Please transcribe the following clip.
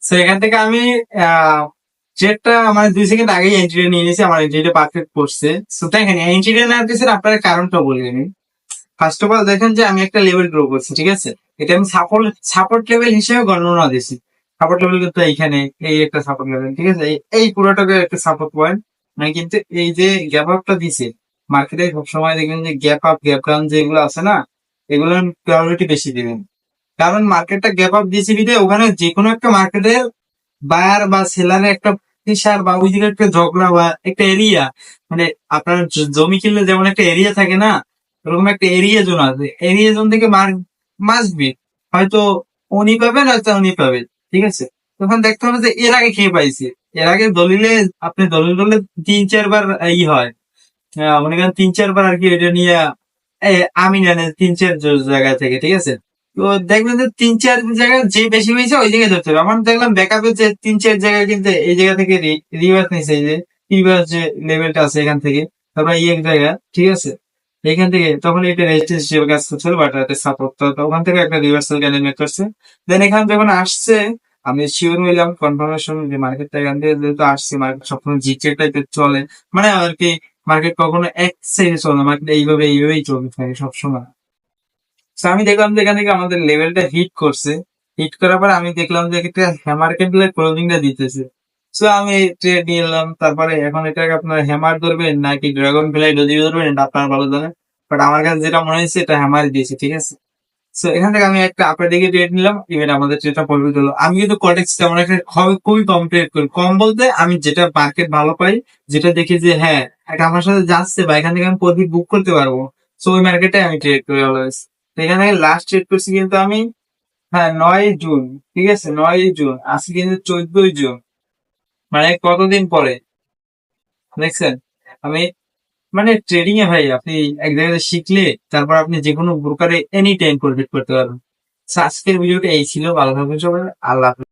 তো এখান থেকে আমি ট্রেডটা আমার 2 সেকেন্ড আগেই এন্ট্রিটা নিয়ে নিয়েছি, আমার এন্ট্রিটা পারফেক্ট করছে। তো দেখেন এন্ট্রিটা নেওয়ার পিছনে আপনার কারণটা বলি আমি। ফার্স্ট অফ অল দেখেন যে আমি একটা লেভেল ড্র করছি, ঠিক আছে? এটা আমি সাপোর্ট সাপোর্ট লেভেল হিসেবে গণনা দিয়েছি। সাপোর্ট লেভেল কিন্তু এইখানে এই একটা সাপোর্ট লেভেল, ঠিক আছে? এই পুরোটাকে একটা সাপোর্ট পয়েন্ট। মানে কিন্তু এই যে গ্যাপ আপটা দিছে মার্কেটে, সবসময় দেখবেন যে গ্যাপ আপ গ্যাপ ডাউন যেগুলো আছে না, এগুলোর প্রায়োরিটি বেশি দিবেন। কারণ মার্কেটটা গ্যাপ আপ দিয়েছে বিধে ওখানে যে কোনো একটা মার্কেটের বায়ার বা সেলারের একটা প্রেশার বা ওই দিকে একটা ঝগড়া বা একটা এরিয়া, মানে আপনার জমি কিনলে যেমন একটা এরিয়া থাকে না, এরকম একটা এরিয়া জোন আছে। এরিয়া জোন থেকে মাসবি হয়তো উনি পাবেন, হয়তো উনি পাবেন, ঠিক আছে? তখন দেখতে হবে যে এর আগে খেয়ে পাইছে। এর আগে দলিলে আপনি দলিল করলে 3-4 বার ই হয়, মনে করেন 3-4 বার আর কি এটা নিয়ে আমি জানি 3-4 জায়গা থেকে, ঠিক আছে? তো দেখবেন যে 3-4 জায়গায় যে বেশি হয়েছে ওই জায়গায় ধরতে হবে। আমার দেখলাম ব্যাকআপে যে 3-4 জায়গায় কিন্তু এই জায়গা থেকে রিভার্স নিছে, এই যে রিভার্স যে লেভেলটা আছে এখান থেকে, তারপরে এই এক জায়গা, ঠিক আছে? এখান থেকে তখন এটা রেজিস্ট্যান্স হিসেবে কাজ করছিল, বাট এটা সাপোর্ট, তো ওখান থেকে একটা রিভার্সাল ক্যান্ডেল মেক করছে। দেন এখানে যখন আসছে আমি শিওর হইলাম, কনফার্মেশন যে মার্কেটটা এখান থেকে যেহেতু আসছে, মার্কেট সবসময় জিকে টাইপের চলে, মানে আর কি মার্কেট কখনো এক সাইডে চলে না, মার্কেট এইভাবেই চলতে থাকে সবসময়। তো আমি দেখলাম যে এখান থেকে আমাদের লেভেলটা হিট করছে। হিট করার পর আমি দেখলাম যে একটা হ্যামার ক্যান্ডেলের ক্লোজিংটা দিতেছে। সো আমি ট্রেড নিয়ে এলাম। তারপরে এখন এটাকে আপনার হ্যামার ধরবেন নাকি ড্রাগন ফ্লাই যদি ধরবেন এটা আপনার ভালো জানেন, বাট আমার কাছে যেটা মনে হয়েছে এটা হ্যামার দিয়েছে, ঠিক আছে? সো এখান থেকে আমি একটা আপের দিকে ট্রেড নিলাম, ইভেন আমাদের ট্রেডটা প্রফিট হলো। আমি কিন্তু কটেক্স তেমন একটা খুবই কম ট্রেড করি। কম বলতে আমি যেটা মার্কেট ভালো পাই, যেটা দেখি যে হ্যাঁ এটা আমার সাথে যাচ্ছে বা এখান থেকে আমি প্রফিট বুক করতে পারবো, সো ওই মার্কেটে আমি ট্রেড করি অলওয়েজ। তো এখানে লাস্ট ট্রেড করছি কিন্তু আমি, হ্যাঁ, 9 জুন, ঠিক আছে? 9 জুন, আজকে কিন্তু 14ই জুন, মানে কতদিন পরে, দেখছেন? আমি মানে ট্রেডিং এ ভাই আপনি এক জায়গায় শিখলে তারপর আপনি যে কোনো ব্রোকারে এনি টাইম প্রফিট করতে পারবেন। So, আজকের ভিডিওটা এই ছিল, ভালো থাকবেন সবাই, আল্লাহ হাফেজ।